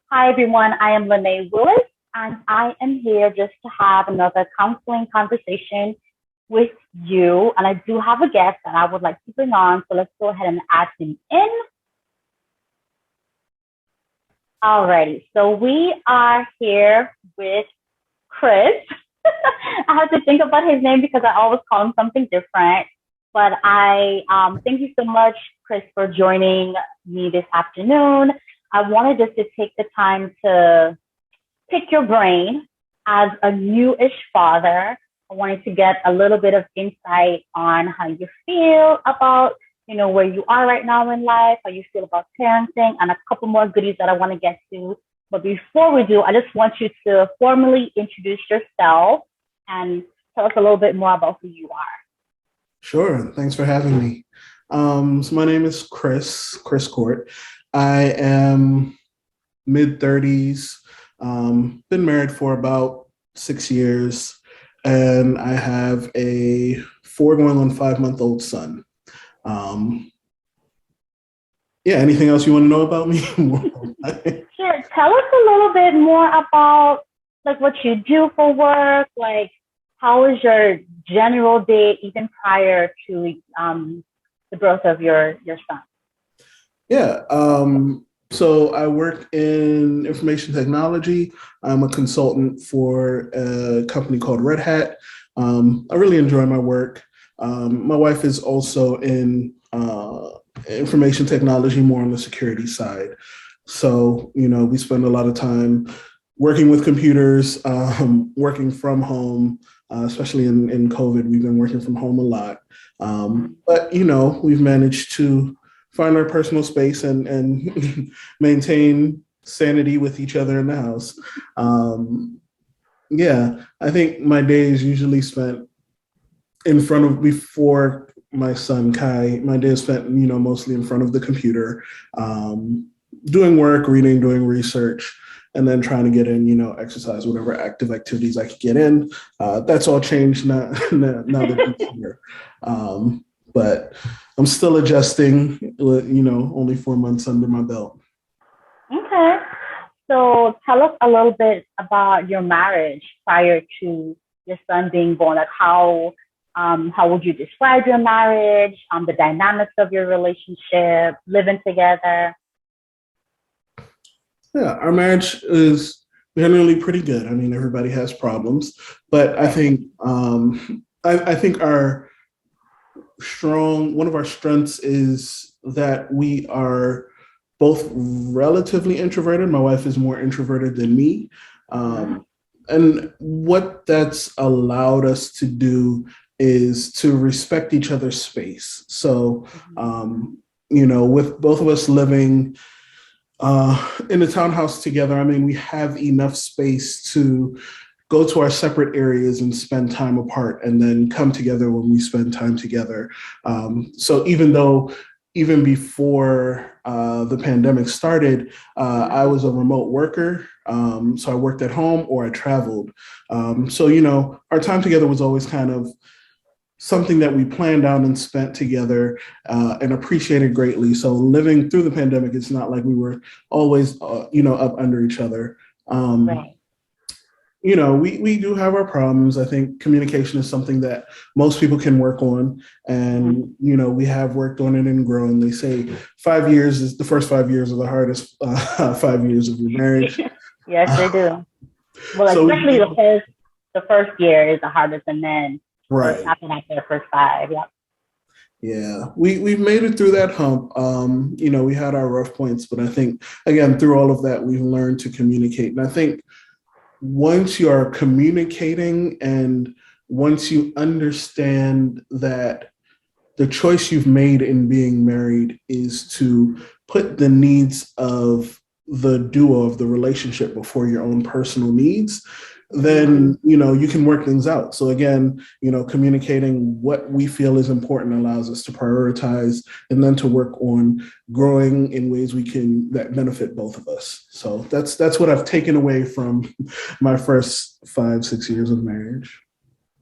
Hi, everyone. I am Lene Willis, and I am here just to have another counseling conversation with you. And I do have a guest that I would like to bring on. So let's go ahead and add him in. Alrighty. So we are here with Chris. I have to think about his name because I always call him something different. But I thank you so much, Chris, for joining me this afternoon. I wanted just to take the time to pick your brain as a newish father. I wanted to get a little bit of insight on how you feel about, where you are right now in life, how you feel about parenting, and a couple more goodies that I want to get to. But before we do, I just want you to formally introduce yourself and tell us a little bit more about who you are. Sure. Thanks for having me. So my name is Chris Court. I am mid-30s, been married for about 6 years, and I have a 4 going on 5-month-old son. Anything else you want to know about me? Sure. Tell us a little bit more about like what you do for work, like how is your general day even prior to the birth of your son? Yeah. So I work in information technology. I'm a consultant for a company called Red Hat. I really enjoy my work. My wife is also in information technology, more on the security side. So, we spend a lot of time working with computers, working from home, especially in COVID. We've been working from home a lot. But, we've managed to find our personal space and maintain sanity with each other in the house. I think my day is usually spent before my son Kai. My day is spent, mostly in front of the computer, doing work, reading, doing research, and then trying to get in, exercise, whatever active activities I could get in. That's all changed now that he's here. But I'm still adjusting, only 4 months under my belt. Okay. So tell us a little bit about your marriage prior to your son being born. Like how would you describe your marriage, the dynamics of your relationship, living together? Yeah, our marriage is generally pretty good. I mean, everybody has problems, but I think I think one of our strengths is that we are both relatively introverted. My wife is more introverted than me. And what that's allowed us to do is to respect each other's space. So, with both of us living in the townhouse together, I mean, we have enough space to go to our separate areas and spend time apart and then come together when we spend time together. So even before the pandemic started, I was a remote worker. So I worked at home or I traveled. So, our time together was always kind of something that we planned out and spent together and appreciated greatly. So living through the pandemic, it's not like we were always, up under each other. Right. We do have our problems. I think communication is something that most people can work on. And, we have worked on it and grown. They say the first 5 years are the hardest 5 years of your marriage. Yes, they do. Well, So especially the first year is the hardest, and then right. after the first 5. Yeah. Yeah, we've made it through that hump. We had our rough points, but I think again through all of that we've learned to communicate. And I think once you are communicating and once you understand that the choice you've made in being married is to put the needs of the duo of the relationship before your own personal needs, then you can work things out. So again, communicating what we feel is important allows us to prioritize and then to work on growing in ways that benefit both of us. So that's what I've taken away from my first 5-6 years of marriage.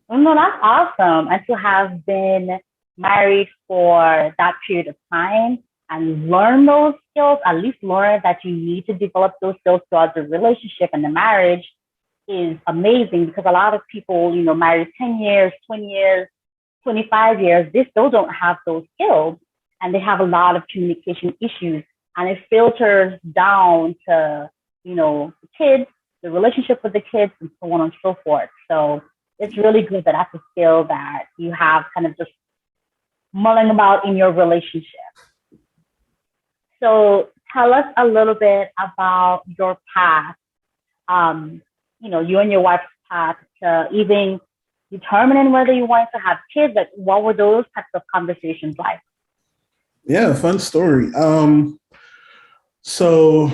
No, that's awesome. And to have been married for that period of time, and learn those skills, at least learn that you need to develop those skills throughout the relationship and the marriage, is amazing, because a lot of people, married 10 years, 20 years, 25 years, they still don't have those skills, and they have a lot of communication issues, and it filters down to, the kids, the relationship with the kids, and so on and so forth. So it's really good that that's a skill that you have kind of just mulling about in your relationship. So tell us a little bit about your path, you and your wife's path to even determining whether you wanted to have kids. Like, what were those types of conversations like? Yeah, fun story. So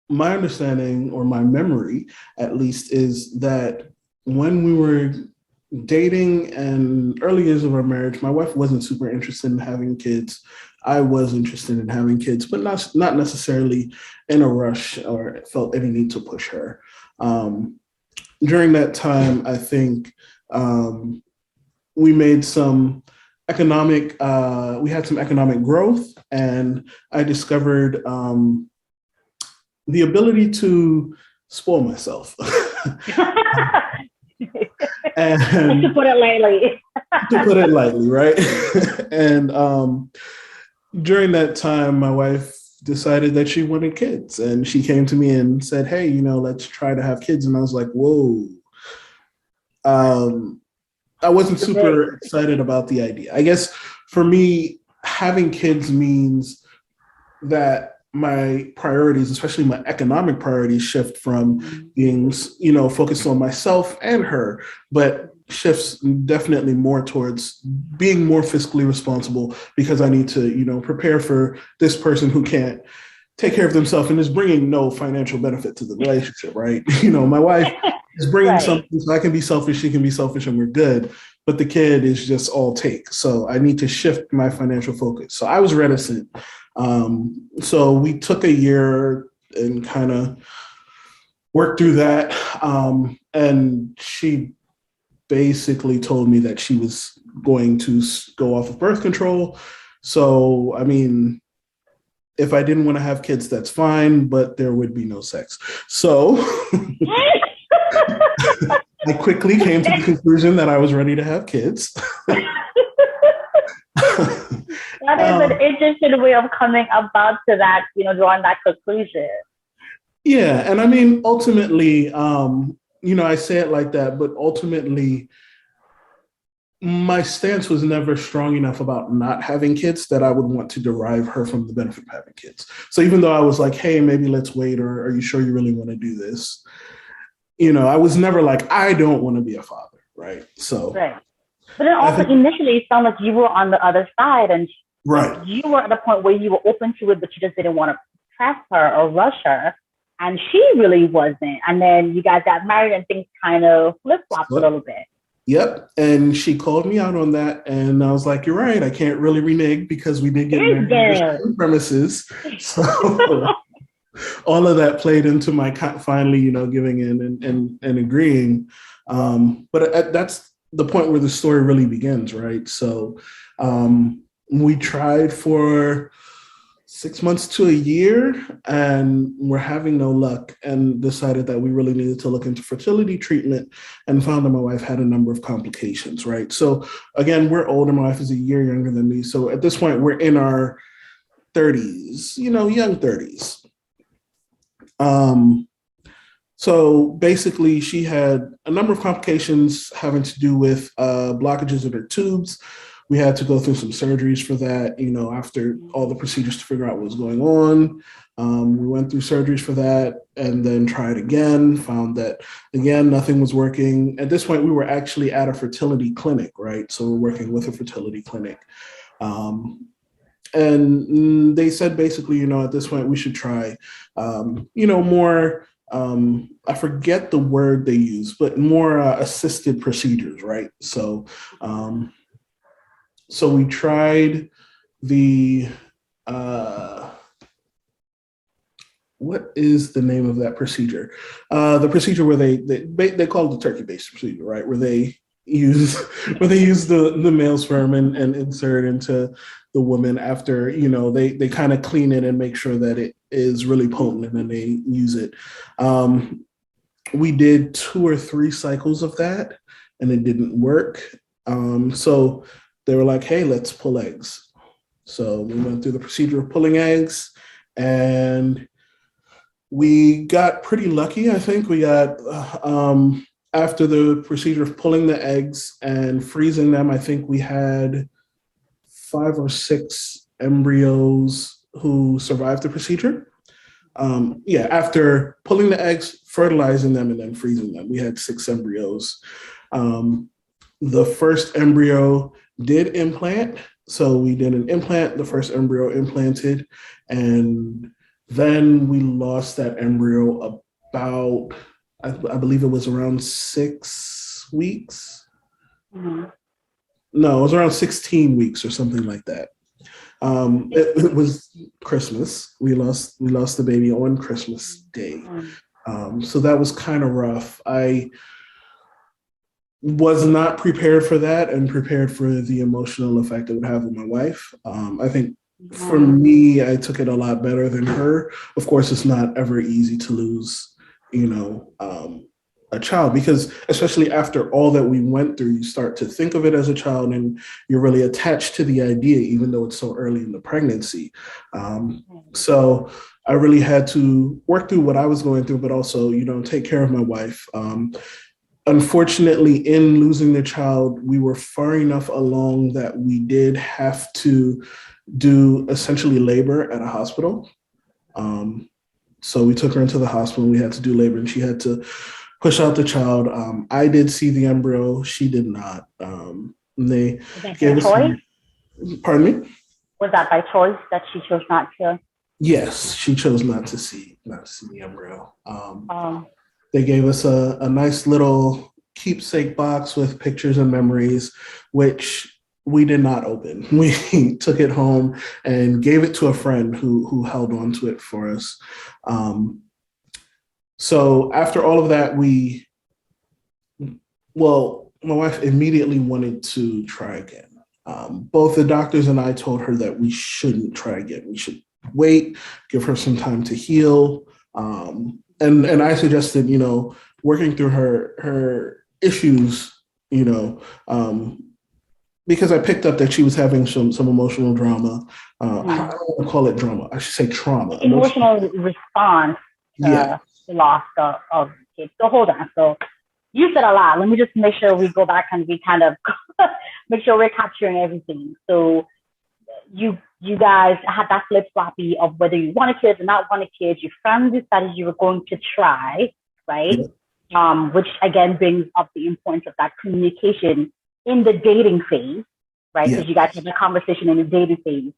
my understanding, or my memory at least, is that when we were dating and early years of our marriage, my wife wasn't super interested in having kids. I was interested in having kids, but not necessarily in a rush or felt any need to push her. During that time, I think we made some we had some economic growth, and I discovered the ability to spoil myself. And to put it lightly. To put it lightly, right? And during that time, my wife decided that she wanted kids, and she came to me and said, "Hey, let's try to have kids." And I was like, "Whoa." I wasn't super excited about the idea. I guess for me, having kids means that my priorities, especially my economic priorities, shift from being, focused on myself and her, but shifts definitely more towards being more fiscally responsible, because I need to, prepare for this person who can't take care of themselves and is bringing no financial benefit to the relationship, right? My wife is bringing right. something, so I can be selfish, she can be selfish, and we're good. But the kid is just all take. So I need to shift my financial focus. So I was reticent. So we took a year and kind of worked through that. And she basically told me that she was going to go off of birth control. So, I mean, if I didn't want to have kids, that's fine, but there would be no sex. So I quickly came to the conclusion that I was ready to have kids. That is an interesting way of coming about to that, drawing that conclusion. Yeah. And I mean, ultimately, I say it like that, but ultimately, my stance was never strong enough about not having kids that I would want to derive her from the benefit of having kids. So even though I was like, hey, maybe let's wait, or are you sure you really want to do this? I was never like, I don't want to be a father, right? So, right. But then also initially it sounded like you were on the other side, and right, you were at the point where you were open to it, but you just didn't want to press her or rush her, and she really wasn't. And then you guys got married, and things kind of flip-flopped a little bit. Yep. And she called me out on that. And I was like, you're right. I can't really renege, because we did get married on premises. So all of that played into my finally, giving in and agreeing. But that's the point where the story really begins, right? So we tried for 6 months to a year, and we're having no luck, and decided that we really needed to look into fertility treatment, and found that my wife had a number of complications, right? So again, we're older. My wife is a year younger than me. So at this point, we're in our 30s, young 30s. So basically, she had a number of complications having to do with blockages in her tubes. We had to go through some surgeries for that, after all the procedures to figure out what was going on. We went through surgeries for that, and then tried again, found that, again, nothing was working. At this point, we were actually at a fertility clinic, right? So we're working with a fertility clinic. And they said basically, at this point, we should try, more, I forget the word they use, but more assisted procedures, right? So, so we tried the, what is the name of that procedure? The procedure where they call it the turkey-based procedure, right? Where they use the male sperm and insert into the woman after, they kind of clean it and make sure that it is really potent, and then they use it. We did 2 or 3 cycles of that, and it didn't work. So they were like, hey, let's pull eggs. So we went through the procedure of pulling eggs, and we got pretty lucky. I think we got, after the procedure of pulling the eggs and freezing them, I think we had 5 or 6 embryos who survived the procedure. After pulling the eggs, fertilizing them, and then freezing them, we had 6 embryos. The first embryo did implant. So we did an implant, the first embryo implanted, and then we lost that embryo about, I believe it was around 6 weeks. Mm-hmm. No, it was around 16 weeks or something like that. It was Christmas. We lost the baby on Christmas Day. So that was kind of rough. I was not prepared for that, and prepared for the emotional effect it would have on my wife. I think for me, I took it a lot better than her. Of course, it's not ever easy to lose, a child, because especially after all that we went through, you start to think of it as a child, and you're really attached to the idea, even though it's so early in the pregnancy. So I really had to work through what I was going through, but also, take care of my wife. Unfortunately, in losing the child, we were far enough along that we did have to do essentially labor at a hospital. So we took her into the hospital, and we had to do labor, and she had to push out the child. I did see the embryo. She did not. They gave us choice? Pardon me? Was that by choice that she chose not to? Yes, she chose not to see the embryo. They gave us a nice little keepsake box with pictures and memories, which we did not open. We took it home and gave it to a friend who held on to it for us. So after all of that, my wife immediately wanted to try again. Both the doctors and I told her that we shouldn't try again. We should wait, give her some time to heal. And I suggested, working through her issues, because I picked up that she was having some emotional drama. I don't want to call it drama. I should say trauma. Emotional response to the loss of kids. So hold on. So you said a lot. Let me just make sure we go back and we kind of make sure we're capturing everything. So you guys had that flip-floppy of whether you wanted kids or not wanted kids. You finally decided you were going to try, right? Yeah. Which again brings up the importance of that communication in the dating phase, right? Because you guys had a conversation in the dating phase.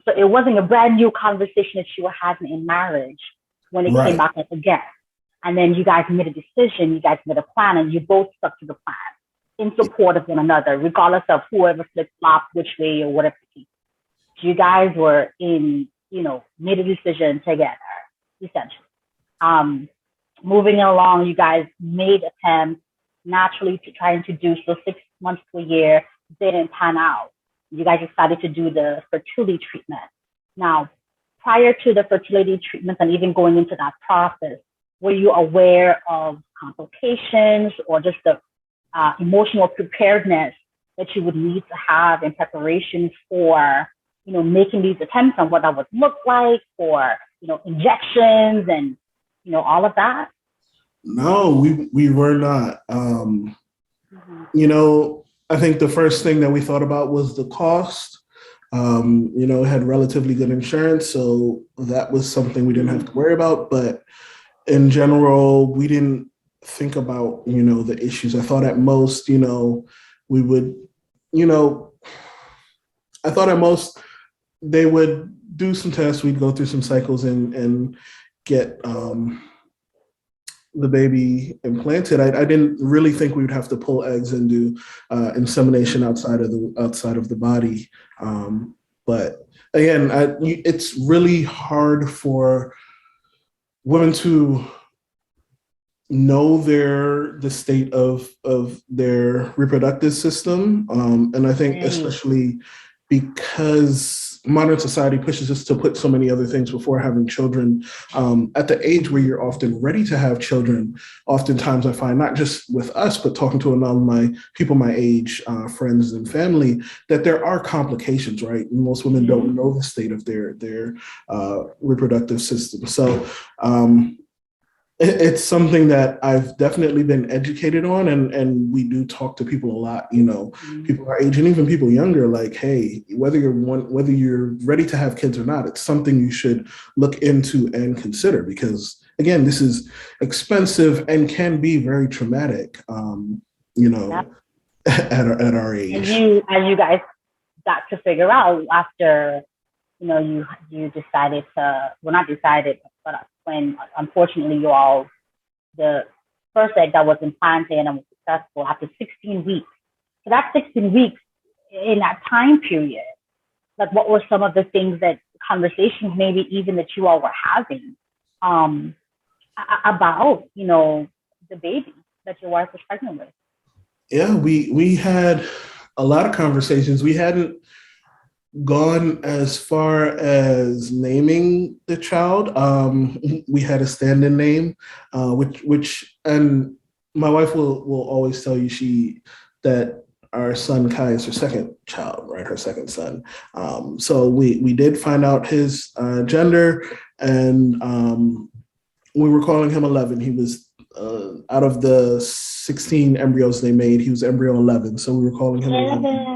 So it wasn't a brand new conversation that you were having in marriage when it came back up again. And then you guys made a decision, you guys made a plan, and you both stuck to the plan in support of one another, regardless of whoever flip-flopped which way or whatever it is. You guys were made a decision together, essentially. Moving along, you guys made attempts naturally to try and introduce those 6 months to a year, didn't pan out. You guys decided to do the fertility treatment. Now, prior to the fertility treatment and even going into that process, were you aware of complications or just the emotional preparedness that you would need to have in preparation for making these attempts on what that would look like, for, injections and, all of that? No, we were not. I think the first thing that we thought about was the cost. It had relatively good insurance, so that was something we didn't have to worry about. But in general, we didn't think about, the issues. I thought at most, we would, I thought at most they would do some tests. We'd go through some cycles and get the baby implanted. I didn't really think we would have to pull eggs and do insemination outside of the body. But again, it's really hard for women to know the state of their reproductive system, and I think especially because modern society pushes us to put so many other things before having children. At the age where you're often ready to have children, oftentimes I find, not just with us, but talking to a lot of my people my age, friends and family, that there are complications, right? Most women don't know the state of their reproductive system. So it's something that I've definitely been educated on, and we do talk to people a lot, people our age and even people younger, like, hey, whether you're ready to have kids or not, it's something you should look into and consider, because again, this is expensive and can be very traumatic, yep. at our age. As you guys got to figure out after, you decided to, well, not decided, but when unfortunately the first egg that was implanted and was successful after 16 weeks. So that 16 weeks in that time period, like what were some of the things conversations maybe even that you all were having about, the baby that your wife was pregnant with? Yeah, we had a lot of conversations. We hadn't gone as far as naming the child. We had a stand-in name, which and my wife will always tell you that our son Kai is her second child, right? Her second son. So we did find out his gender, and we were calling him 11. He was out of the 16 embryos they made, he was embryo 11. So we were calling him 11.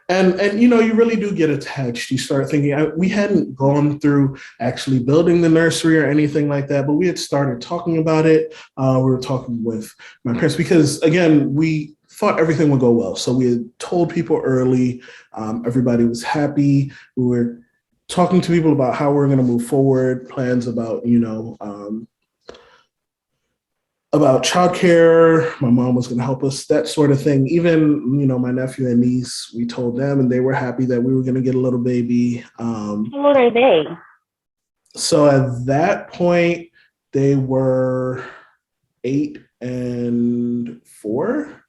And you really do get attached. You start thinking, we hadn't gone through actually building the nursery or anything like that, but we had started talking about it. We were talking with my parents because, again, we thought everything would go well. So we had told people early. Everybody was happy. We were talking to people about how we're going to move forward, plans about, about childcare. My mom was going to help us, that sort of thing. Even, my nephew and niece, we told them, and they were happy that we were going to get a little baby. How old are they? So at that point, they were 8 and 4.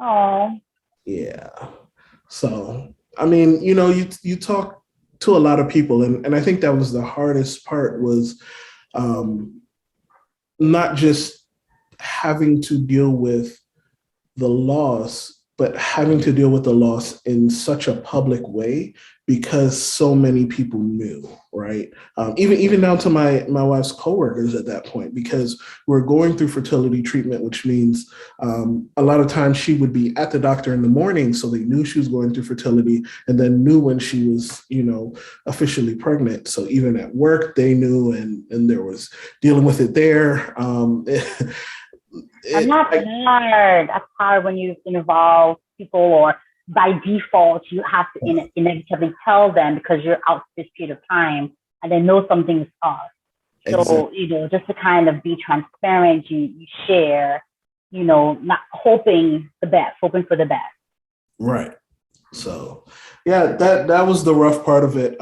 Oh. Yeah. So, you talk to a lot of people, and I think that was the hardest part, was not just having to deal with the loss, but having to deal with the loss in such a public way, because so many people knew, right? Even down to my wife's coworkers at that point, because we're going through fertility treatment, which means a lot of times she would be at the doctor in the morning, so they knew she was going through fertility, and then knew when she was, officially pregnant. So even at work, they knew, and there was dealing with it there. And that's hard. That's hard when you involve people, or by default, you have to inevitably tell them because you're out this period of time and they know something's off. So, just to kind of be transparent, you share, not hoping for the best. Right. So, yeah, that was the rough part of it.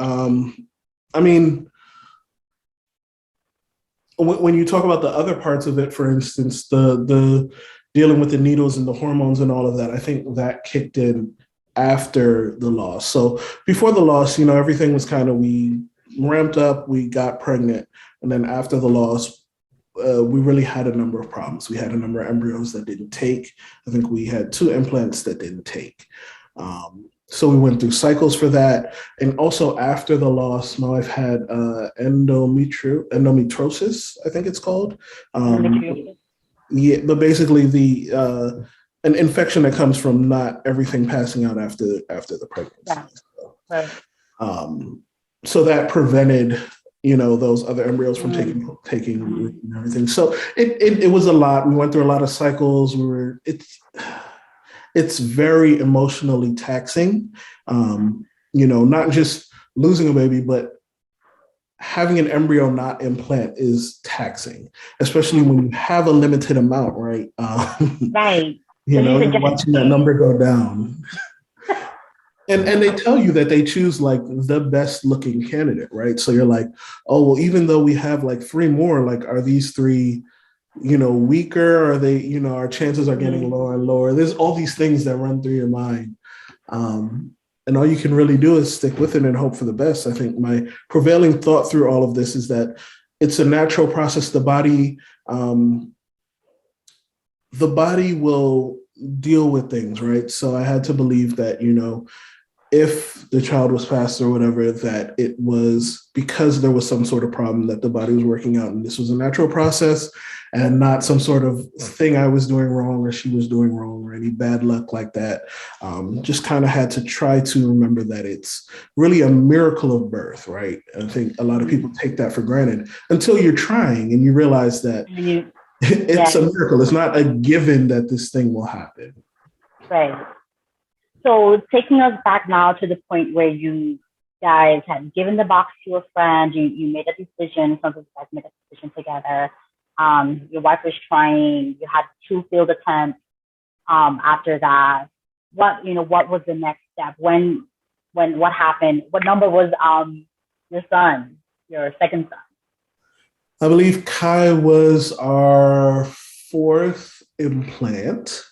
When you talk about the other parts of it, for instance, the dealing with the needles and the hormones and all of that, I think that kicked in after the loss. So before the loss, everything was kind of, we ramped up, we got pregnant. And then after the loss, we really had a number of problems. We had a number of embryos that didn't take. I think we had 2 implants that didn't take. So we went through cycles for that. And also after the loss, my wife had endometriosis, I think it's called. Yeah, but basically an infection that comes from not everything passing out after the pregnancy. Yeah. Right. So that prevented, those other embryos from taking root and everything. So it was a lot. We went through a lot of cycles. It's very emotionally taxing, not just losing a baby, but having an embryo not implant is taxing, especially when you have a limited amount, right? Right. You're watching that number go down. And they tell you that they choose like the best looking candidate, right? So you're like, oh, well, even though we have like 3 more, like, are these 3 weaker? Are they, our chances are getting Mhm. lower and lower? There's all these things that run through your mind. And all you can really do is stick with it and hope for the best. I think my prevailing thought through all of this is that it's a natural process. Um, the body will deal with things, right? So I had to believe that, if the child was fast or whatever, that it was because there was some sort of problem that the body was working out. And this was a natural process and not some sort of thing I was doing wrong or she was doing wrong or any bad luck like that. Just kind of had to try to remember that it's really a miracle of birth, right? I think a lot of people take that for granted until you're trying and you realize that it's Yeah, a miracle. It's not a given that this thing will happen. right. So taking us back now to the point where you guys had given the box to a friend, you made a decision, some of you guys made a decision together. Your wife was trying, you had two failed attempts. After that, what was the next step? What happened? What number was your son, your second son? I believe Kai was our fourth implant.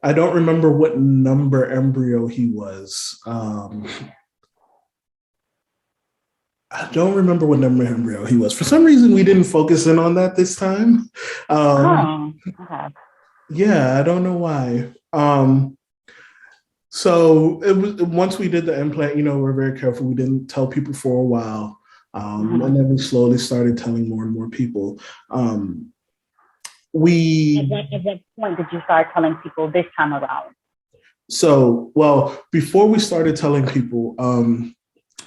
I don't remember what number embryo he was. I don't remember what number embryo he was. For some reason, we didn't focus in on that this time. Oh, okay. Yeah, I don't know why. So it was once we did the implant, we're very careful. We didn't tell people for a while. And then we slowly started telling more and more people. We At what point did you start telling people this time around? well, before we started telling people,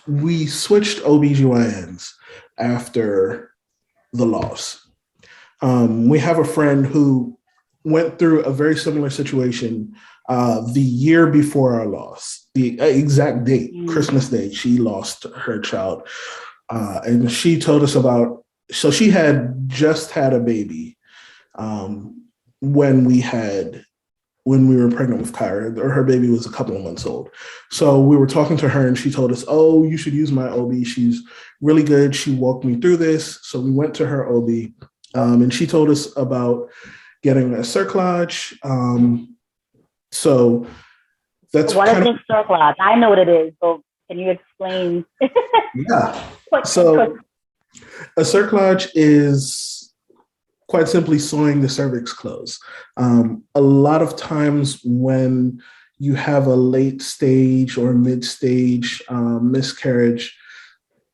we switched OBGYNs after the loss. We have a friend who went through a very similar situation the year before our loss, the exact date, Christmas Day, she lost her child. And she told us so she had just had a baby when we were pregnant with Kyra, or her baby was a couple of months old. So we were talking to her and she told us, oh, you should use my OB. She's really good. She walked me through this. So we went to her OB and she told us about getting a cerclage. So that's what kind is of, a cerclage? I know what it is, but can you explain? yeah. Quick. So a cerclage is quite simply sewing the cervix closed. A lot of times when you have a late stage or mid stage miscarriage,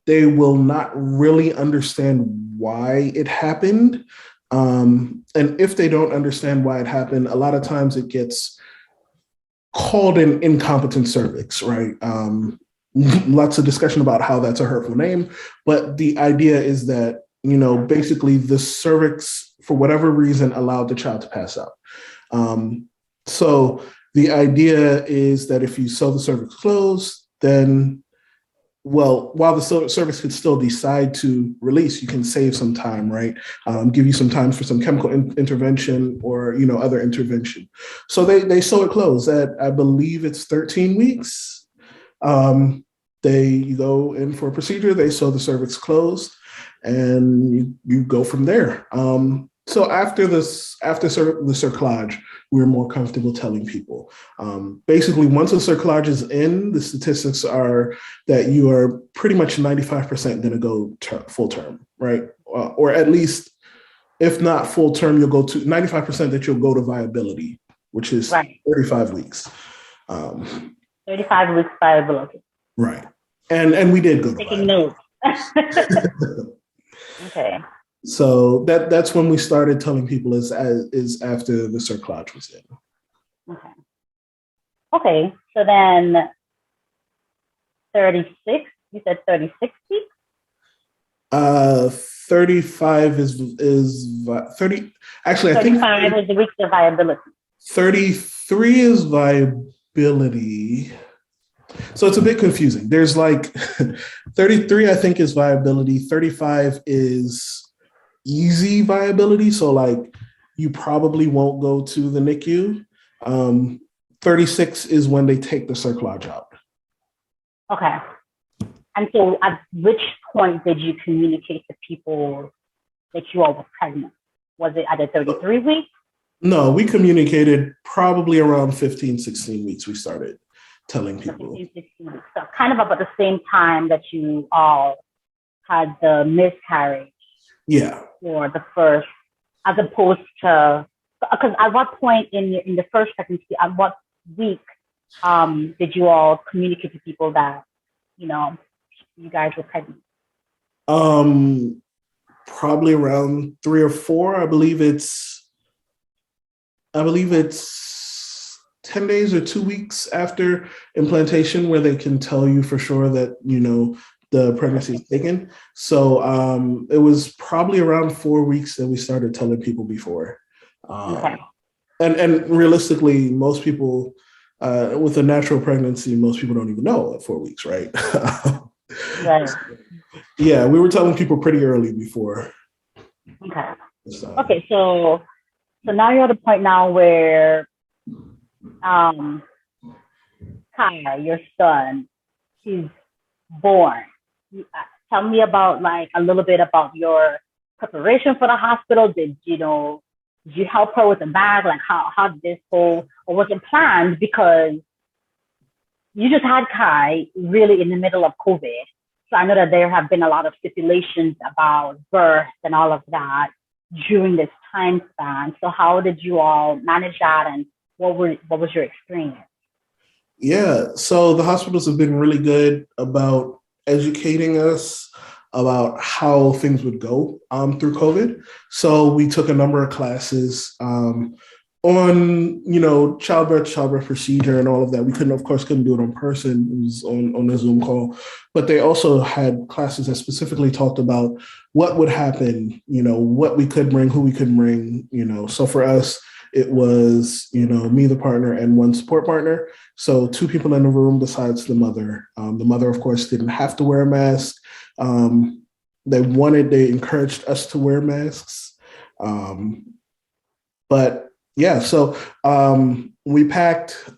they will not really understand why it happened. And if they don't understand why it happened, a lot of times it gets called an incompetent cervix, right? Lots of discussion about how that's a hurtful name, but the idea is that, basically the cervix, for whatever reason, allowed the child to pass out. So the idea is that if you sew the cervix closed, then, well, while the cervix could still decide to release, you can save some time, right? Give you some time for some chemical intervention or, other intervention. So they sew it closed at, I believe it's 13 weeks. You go in for a procedure, they sew the cervix closed, and you go from there. So after the cerclage, we're more comfortable telling people. Basically, once a cerclage is in, the statistics are that you are pretty much 95% going to go full term, right? Or at least, if not full term, you'll go to 95% that you'll go to viability, which is 35 weeks. 35 weeks viability. Right. And we did go to Taking notes. Okay. So that's when we started telling people is after the cerclage was in. Okay. So then 36, you said 36 weeks? 35 is 30. Actually, I think 35 is the weeks of viability. 33 is viability. So it's a bit confusing. There's like 33, I think, is viability. 35 is easy viability. So like you probably won't go to the NICU. 36 is when they take the cerclage out. Okay. And so at which point did you communicate to people that you all were pregnant? Was it at the 33 weeks? No, we communicated probably around 15, 16 weeks. We started telling people. 15, 16 weeks. So kind of about the same time that you all had the miscarriage. Yeah. For the first, as opposed to, because at what point in the first pregnancy, at what week did you all communicate to people that, you know, you guys were pregnant? Probably around 3 or 4. I believe it's 10 days or 2 weeks after implantation where they can tell you for sure that, the pregnancy is taken. So it was probably around 4 weeks that we started telling people before. Okay. And realistically, most people with a natural pregnancy, most people don't even know at 4 weeks, right? Right. Yeah, we were telling people pretty early before. Okay. Okay, so now you're at a point now where Kaya, your son, he's born. Tell me about a little bit about your preparation for the hospital. Did you help her with the bag? Like how did this whole, or was it planned? Because you just had Kai really in the middle of COVID. So I know that there have been a lot of stipulations about birth and all of that during this time span. So how did you all manage that, and what was your experience? Yeah, so the hospitals have been really good about educating us about how things would go through COVID. So we took a number of classes on childbirth procedure and all of that. We of course couldn't do it in person. It was on a Zoom call, but they also had classes that specifically talked about what would happen, what we could bring, who we could bring, so for us it was me, the partner, and one support partner, so 2 people in the room besides the mother. The mother of course didn't have to wear a mask. They encouraged us to wear masks, but yeah, so we packed,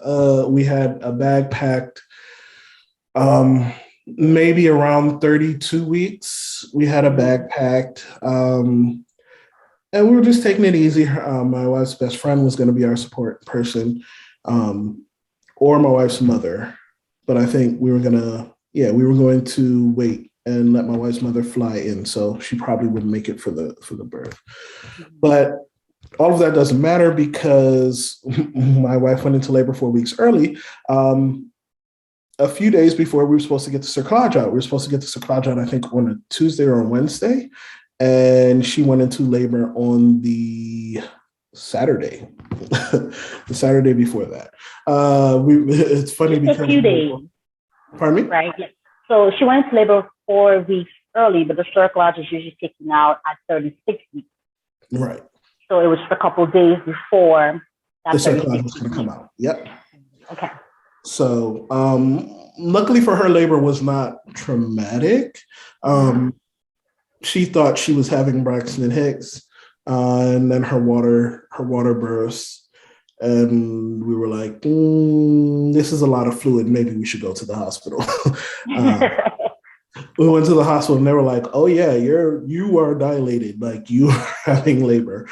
we had a bag packed maybe around 32 weeks. We had a bag packed and we were just taking it easy. My wife's best friend was going to be our support person or my wife's mother. But I think we were going to wait and let my wife's mother fly in. So she probably wouldn't make it for the birth. But all of that doesn't matter because my wife went into labor 4 weeks early. A few days before we were supposed to get the cerclage out. We were supposed to get the cerclage out, I think, on a Tuesday or a Wednesday. And she went into labor on the Saturday, the Saturday before that. It's funny because a few days. Pardon me? Right. Yeah. So she went into labor 4 weeks early, but the cerclage is usually taken out at 36 weeks. Right. So it was just a couple of days before that the cerclage was going to come out. Yep. Okay. So luckily for her, labor was not traumatic. She thought she was having Braxton Hicks, and then her water burst, and we were like, "This is a lot of fluid. Maybe we should go to the hospital." We went to the hospital, and they were like, "Oh yeah, you are dilated. Like you are having labor."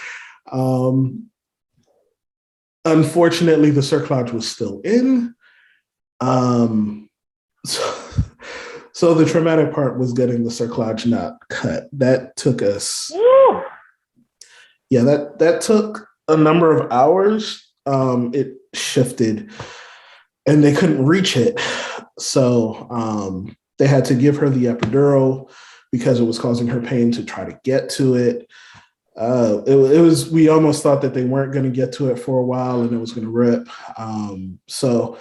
Unfortunately, the cerclage was still in. So the traumatic part was getting the cerclage not cut. That took us. Woo! Yeah, that took a number of hours. It shifted, and they couldn't reach it, so they had to give her the epidural because it was causing her pain to try to get to it. It was. We almost thought that they weren't going to get to it for a while, and it was going to rip. So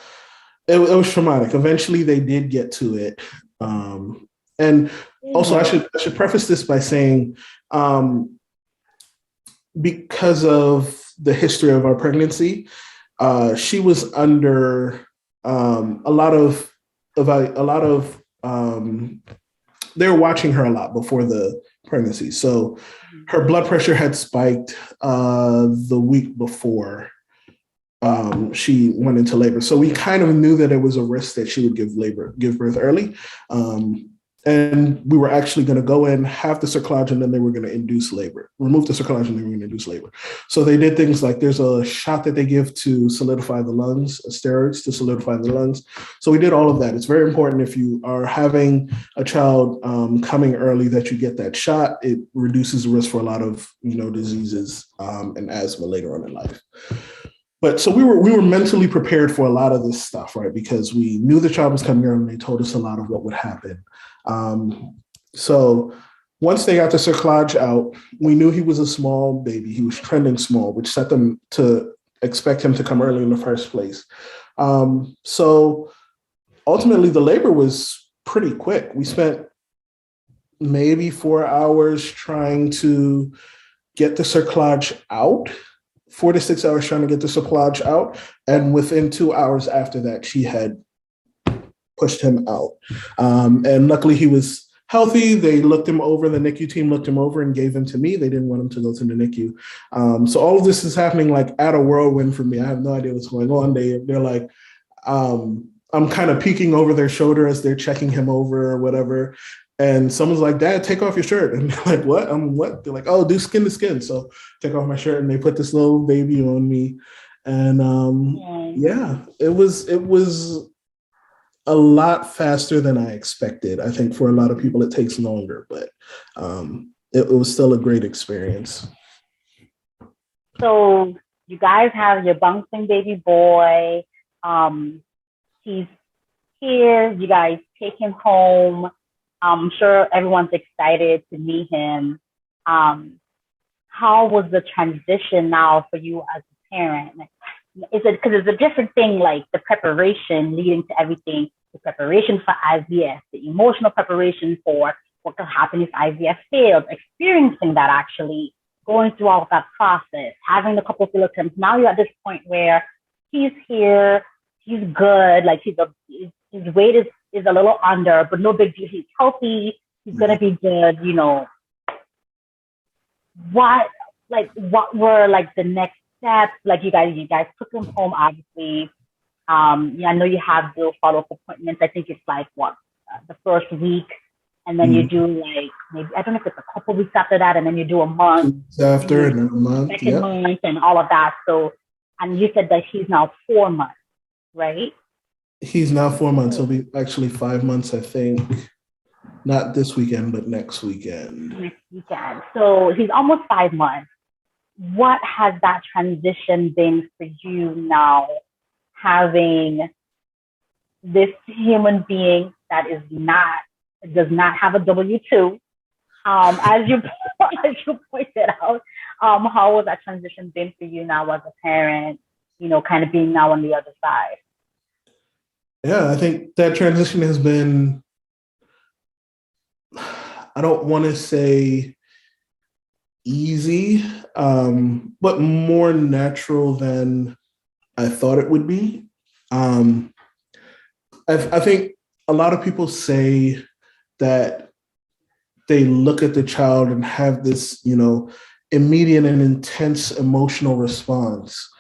it was traumatic. Eventually, they did get to it. And also, I should preface this by saying, because of the history of our pregnancy, she was under a lot of they were watching her a lot before the pregnancy. So her blood pressure had spiked the week before she went into labor. So we kind of knew that it was a risk that she would give birth early. And we were actually going to go in, have the cerclage, and then they were going to induce labor, remove the cerclage, and they were going to induce labor. So they did things like there's a shot that they give to solidify the lungs, steroids to solidify the lungs. So we did all of that. It's very important if you are having a child coming early that you get that shot. It reduces the risk for a lot of diseases and asthma later on in life. But so we were mentally prepared for a lot of this stuff, right? Because we knew the child was coming early and they told us a lot of what would happen. So once they got the cerclage out, we knew he was a small baby. He was trending small, which set them to expect him to come early in the first place. So ultimately, the labor was pretty quick. We spent maybe 4 hours trying to get the cerclage out, 4 to 6 hours trying to get the cerclage out. And within 2 hours after that, she had pushed him out. And luckily he was healthy. They looked him over. The NICU team looked him over and gave him to me. They didn't want him to go to the NICU. So all of this is happening like at a whirlwind for me. I have no idea what's going on. They're like, I'm kind of peeking over their shoulder as they're checking him over or whatever. And someone's like, Dad, take off your shirt. And they're like, what? I'm what? They're like, oh, do skin to skin. So take off my shirt. And they put this little baby on me. And yeah, it was a lot faster than I expected. I think for a lot of people, it takes longer, but it was still a great experience. So you guys have your bouncing baby boy. He's here. You guys take him home. I'm sure everyone's excited to meet him. How was the transition now for you as a parent? Is it because it's a different thing, like the preparation leading to everything, the preparation for IVF, the emotional preparation for what could happen if IVF failed, experiencing that actually, going through all of that process, having a couple of fill-attempts. Now you're at this point where he's here, he's good, like his weight is a little under, but no big deal. He's healthy. He's gonna be good. What were like the next steps? Like you guys took him home, obviously. I know you have the follow-up appointments. I think it's like the first week, and then you do like maybe I don't know if it's a couple weeks after that, and then you do a month after and a month, second month, and all of that. So, and you said that he's now 4 months, right? He's now 4 months. He'll be actually 5 months, I think. Not this weekend, but next weekend. Next weekend. So he's almost 5 months. What has that transition been for you now, having this human being that does not have a W-2? As you pointed out, how has that transition been for you now as a parent? Kind of being now on the other side. Yeah, I think that transition has been, I don't want to say easy, but more natural than I thought it would be. I think a lot of people say that they look at the child and have this, immediate and intense emotional response.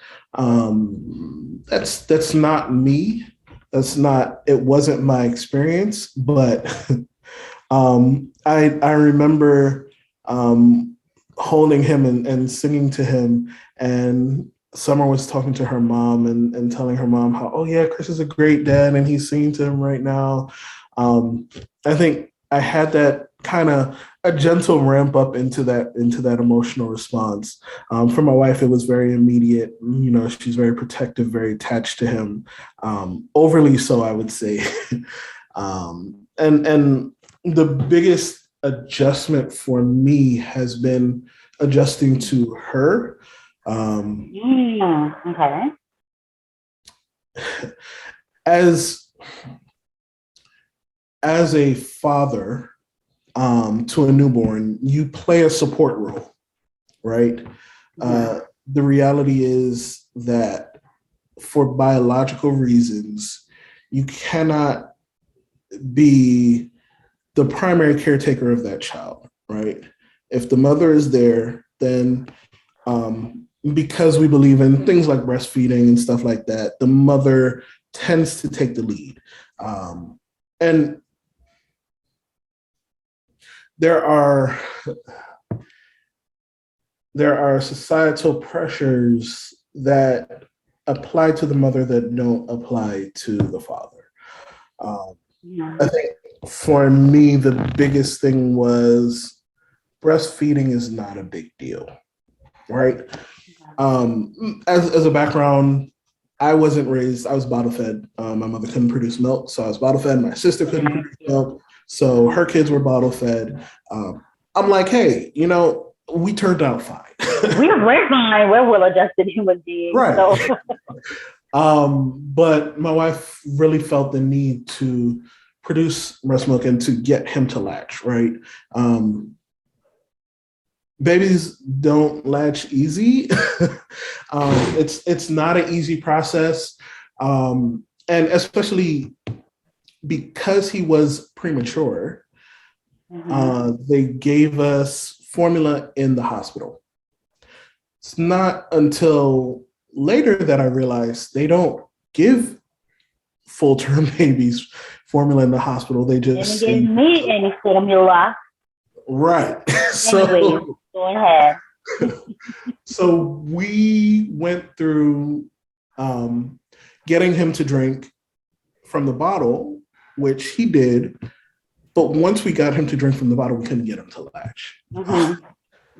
That's not me. It wasn't my experience, but I remember holding him and singing to him, and Summer was talking to her mom and telling her mom how, oh yeah, Chris is a great dad and he's singing to him right now. I think I had that kind of a gentle ramp up into that emotional response. For my wife, it was very immediate. She's very protective, very attached to him, overly so, I would say. And the biggest adjustment for me has been adjusting to her. Okay. As a father to a newborn, you play a support role, right? The reality is that for biological reasons, you cannot be the primary caretaker of that child, right? If the mother is there, then because we believe in things like breastfeeding and stuff like that, the mother tends to take the lead. And there are societal pressures that apply to the mother that don't apply to the father. I think for me, the biggest thing was breastfeeding is not a big deal, right? As a background, I wasn't raised, I was bottle fed. My mother couldn't produce milk, so I was bottle fed. My sister couldn't produce milk, so her kids were bottle fed. I'm like, hey, we turned out fine. We're fine. We're well-adjusted human beings. Right. So. But my wife really felt the need to produce breast milk and to get him to latch, right? Babies don't latch easy. It's not an easy process. And especially because he was premature, they gave us formula in the hospital. It's not until later that I realized they don't give full-term babies formula in the hospital. They just didn't give me any formula. Right. Anyways, go ahead. So we went through getting him to drink from the bottle, which he did. But once we got him to drink from the bottle, we couldn't get him to latch.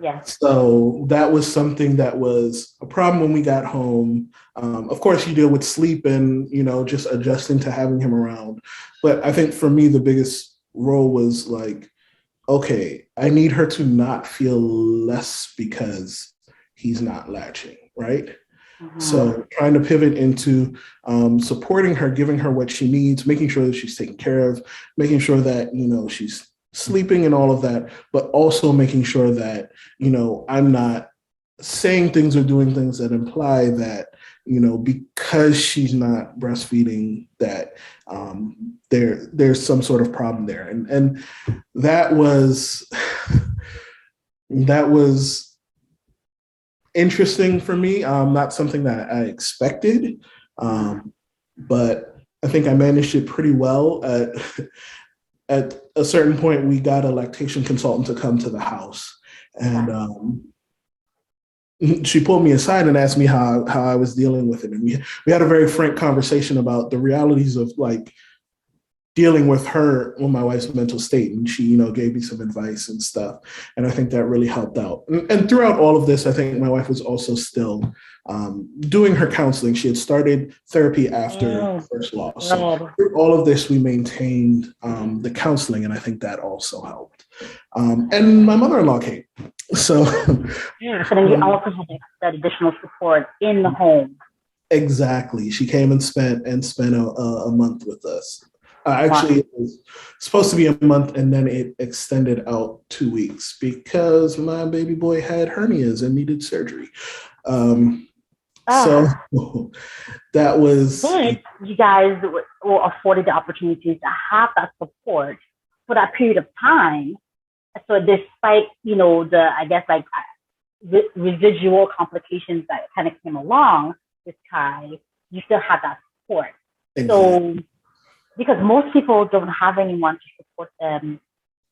Yeah. So that was something that was a problem when we got home. Of course, you deal with sleep and, just adjusting to having him around. But I think for me, the biggest role was like, okay, I need her to not feel less because he's not latching, right? So trying to pivot into supporting her, giving her what she needs, making sure that she's taken care of, making sure that, she's sleeping and all of that, but also making sure that, I'm not saying things or doing things that imply that, because she's not breastfeeding, that there's some sort of problem there. And that was interesting for me. Not something that I expected, but I think I managed it pretty well. At a certain point, we got a lactation consultant to come to the house, and she pulled me aside and asked me how I was dealing with it. And we had a very frank conversation about the realities of like dealing with my wife's mental state. And she, gave me some advice and stuff. And I think that really helped out. And throughout all of this, I think my wife was also still doing her counseling. She had started therapy after first loss. So through all of this, we maintained the counseling. And I think that also helped. And my mother-in-law came. So then you also had that additional support in the home. Exactly. She came and spent a month with us. Actually, it was supposed to be a month, and then it extended out 2 weeks because my baby boy had hernias and needed surgery. So that was. But you guys were afforded the opportunity to have that support for that period of time. So despite, the residual complications that kind of came along with Kai, you still had that support. Exactly. So, because most people don't have anyone to support them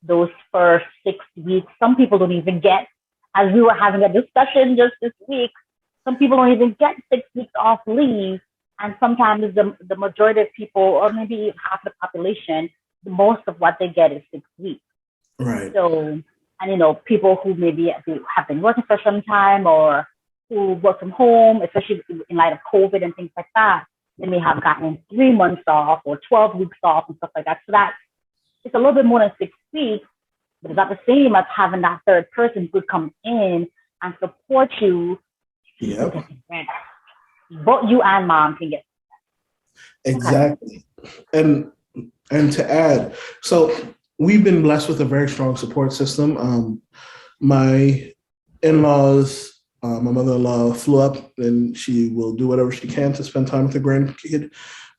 those first 6 weeks. Some people don't even get, as we were having a discussion just this week, some people don't even get 6 weeks off leave. And sometimes the majority of people, or maybe half the population, most of what they get is 6 weeks. Right. So, and people who maybe have been working for some time or who work from home, especially in light of COVID and things like that, they may have gotten 3 months off or 12 weeks off and stuff like that. So that it's a little bit more than 6 weeks, but it's not the same as having that third person who could come in and support you. Yep. Both you and mom can get. Exactly. Okay. And to add, so we've been blessed with a very strong support system. My in-laws, my mother-in-law flew up and she will do whatever she can to spend time with the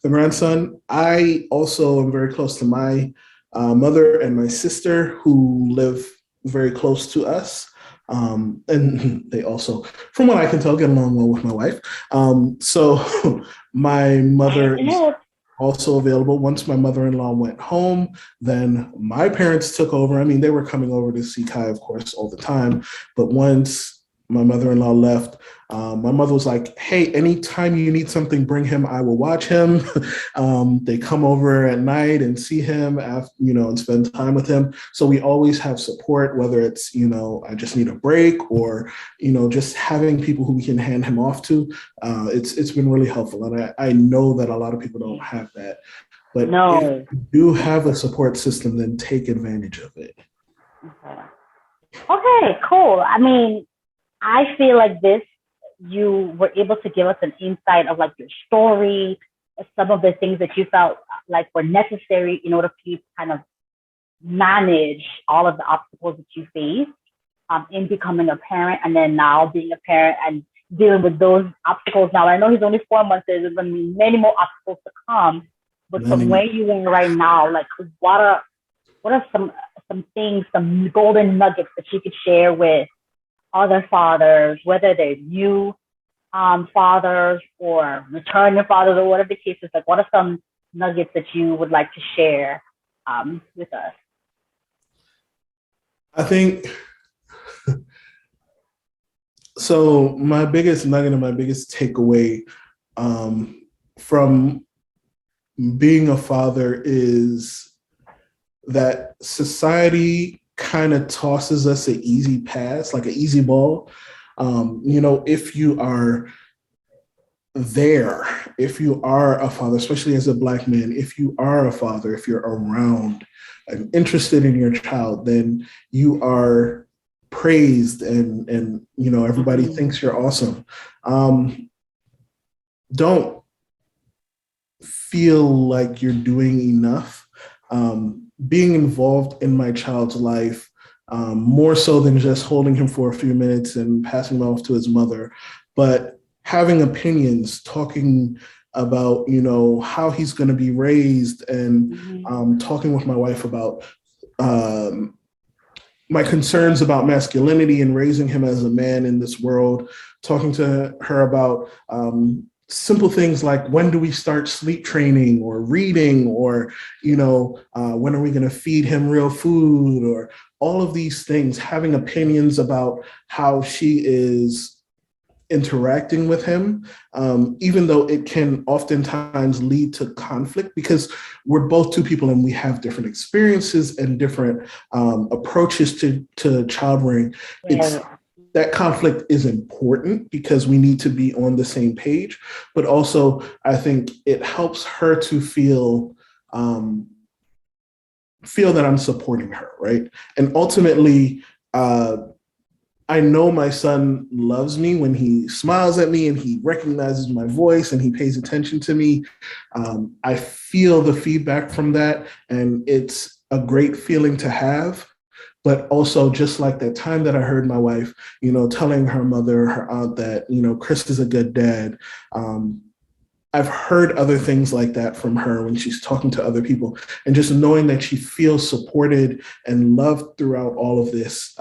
grandson. I also am very close to my mother and my sister who live very close to us. And they also, from what I can tell, get along well with my wife. So my mother is also available. Once my mother-in-law went home, then my parents took over. I mean, they were coming over to see Kai, of course, all the time. But once my mother-in-law left, my mother was like, hey, anytime you need something, bring him. I will watch him. They come over at night and see him, after, and spend time with him. So we always have support, whether it's, I just need a break or, just having people who we can hand him off to. It's been really helpful. And I know that a lot of people don't have that. But if No. you do have a support system, then take advantage of it. Okay, cool. I mean, I feel like you were able to give us an insight of like your story, some of the things that you felt like were necessary in order for you to kind of manage all of the obstacles that you faced in becoming a parent, and then now being a parent and dealing with those obstacles. Now, I know he's only 4 months, there's going to be many more obstacles to come, but from where you are right now, like what are some things, some golden nuggets that you could share with other fathers, whether they're new fathers or returning fathers or whatever the case is? Like, what are some nuggets that you would like to share with us? I think so. My biggest nugget and my biggest takeaway from being a father is that society kind of tosses us an easy pass, like an easy ball. If you are there, if you are a father, especially as a Black man, if you are a father, if you're around and interested in your child, then you are praised and everybody thinks you're awesome. Don't feel like you're doing enough. Being involved in my child's life, more so than just holding him for a few minutes and passing him off to his mother, but having opinions, talking about, how he's going to be raised, and talking with my wife about my concerns about masculinity and raising him as a man in this world, talking to her about simple things like when do we start sleep training or reading, or when are we going to feed him real food, or all of these things, having opinions about how she is interacting with him, even though it can oftentimes lead to conflict because we're both two people and we have different experiences and different approaches to child rearing. That conflict is important because we need to be on the same page, but also I think it helps her to feel that I'm supporting her, right? And ultimately, I know my son loves me when he smiles at me and he recognizes my voice and he pays attention to me. I feel the feedback from that, and it's a great feeling to have. But also, just like that time that I heard my wife, telling her mother, her aunt that, Chris is a good dad. I've heard other things like that from her when she's talking to other people, and just knowing that she feels supported and loved throughout all of this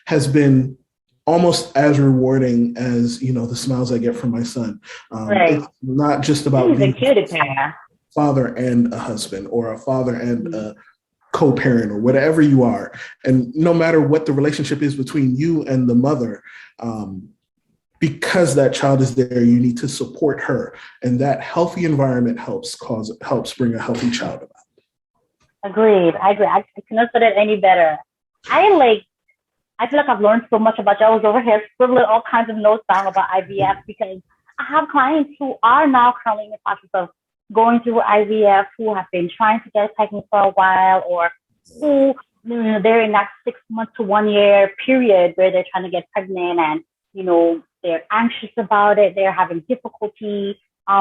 has been almost as rewarding as, the smiles I get from my son. It's not just about being a father and a husband, or a father and a co-parent, or whatever you are. And no matter what the relationship is between you and the mother, because that child is there, you need to support her. And that healthy environment helps bring a healthy child about. Agreed. I agree. I cannot put it any better. I feel like I've learned so much about you. I was over here scribbling all kinds of notes down about IVF because I have clients who are now currently in the process of going through IVF, who have been trying to get pregnant for a while, or who, they're in that 6 months to 1 year period where they're trying to get pregnant, and, they're anxious about it. They're having difficulty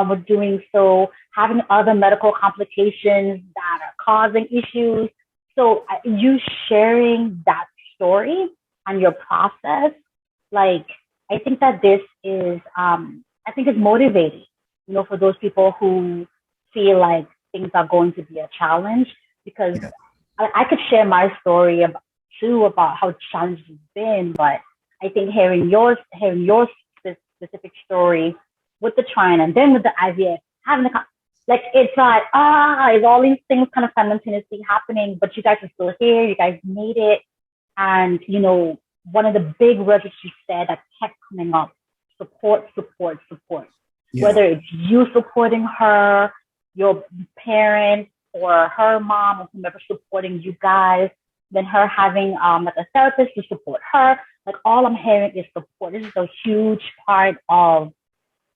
with doing so, having other medical complications that are causing issues. So you sharing that story and your process, I think that this is, I think it's motivating, for those people who feel like things are going to be a challenge, because I could share my story about how challenging it's been, but I think hearing your specific story with the trying and then with the IVF, having Like it's not, it's all these things kind of simultaneously happening, but you guys are still here. You guys made it. And, one of the big words that you said that kept coming up, support, support, support. Yeah. Whether it's you supporting her, your parents, or her mom, or whomever supporting you guys, then her having like a therapist to support her. Like all I'm hearing is support. This is a huge part of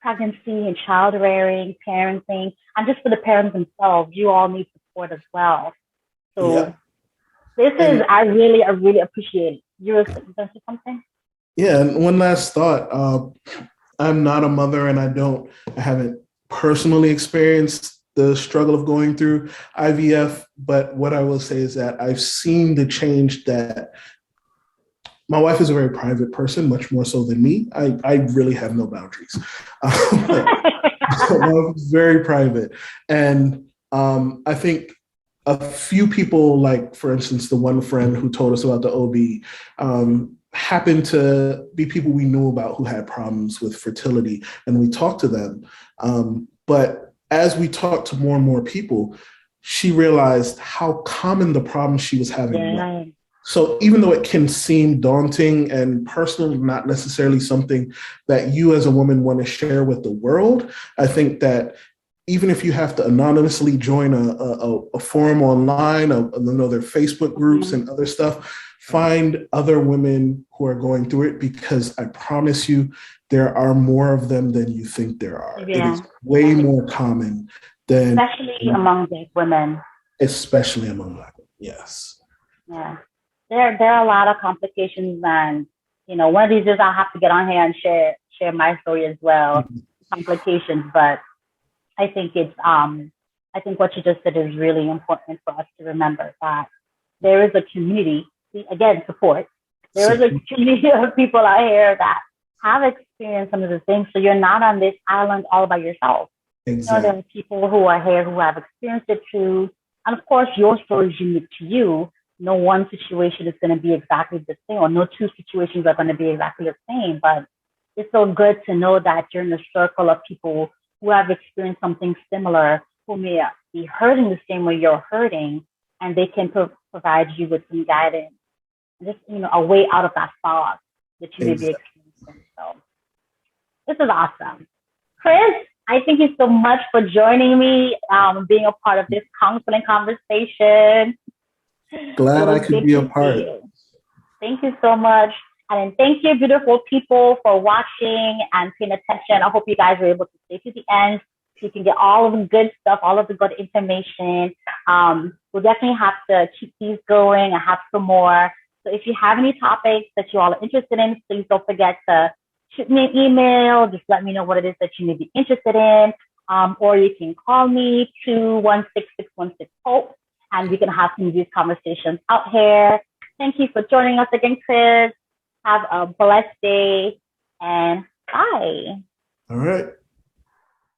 pregnancy and child rearing, parenting, and just for the parents themselves, you all need support as well. So this is, I really appreciate it. You were going to say something? Yeah, and one last thought. I'm not a mother, and I haven't personally experienced the struggle of going through IVF. But what I will say is that I've seen the change that my wife is a very private person, much more so than me. I really have no boundaries. Very private. And I think a few people, like, for instance, the one friend who told us about the OB, happened to be people we knew about who had problems with fertility, and we talked to them. But as we talked to more and more people, she realized how common the problems she was having were. So even though it can seem daunting and personal, not necessarily something that you as a woman want to share with the world, I think that even if you have to anonymously join a forum online, their Facebook groups and other stuff, find other women who are going through it, because I promise you, there are more of them than you think there are. Yeah. It is way more common than... Especially among Black women. Especially among Black women, yes. Yeah. There are a lot of complications, and one of these days I'll have to get on here and share my story as well. Complications, but I think I think what you just said is really important for us to remember, that there is a community, again, support. There is a community of people out here that have experienced some of the things, so you're not on this island all by yourself. Exactly. There are people who are here who have experienced it too, and of course, your story is unique to you. No one situation is going to be exactly the same, or no two situations are going to be exactly the same. But it's so good to know that you're in a circle of people who have experienced something similar, who may be hurting the same way you're hurting, and they can provide you with some guidance, just a way out of that fog that you may be experiencing. So this is awesome, Chris. I thank you so much for joining me, being a part of this counseling conversation. Glad I could be a part. Thank you so much. And thank you, beautiful people, for watching and paying attention. I hope you guys were able to stay to the end so you can get all of the good stuff, all of the good information. We'll definitely have to keep these going. I have some more. So if you have any topics that you all are interested in, please don't forget to shoot me an email. Just let me know what it is that you may be interested in. Or you can call me 216-616-HOPE. And we can have some of these conversations out here. Thank you for joining us again, Chris. Have a blessed day, and bye. All right.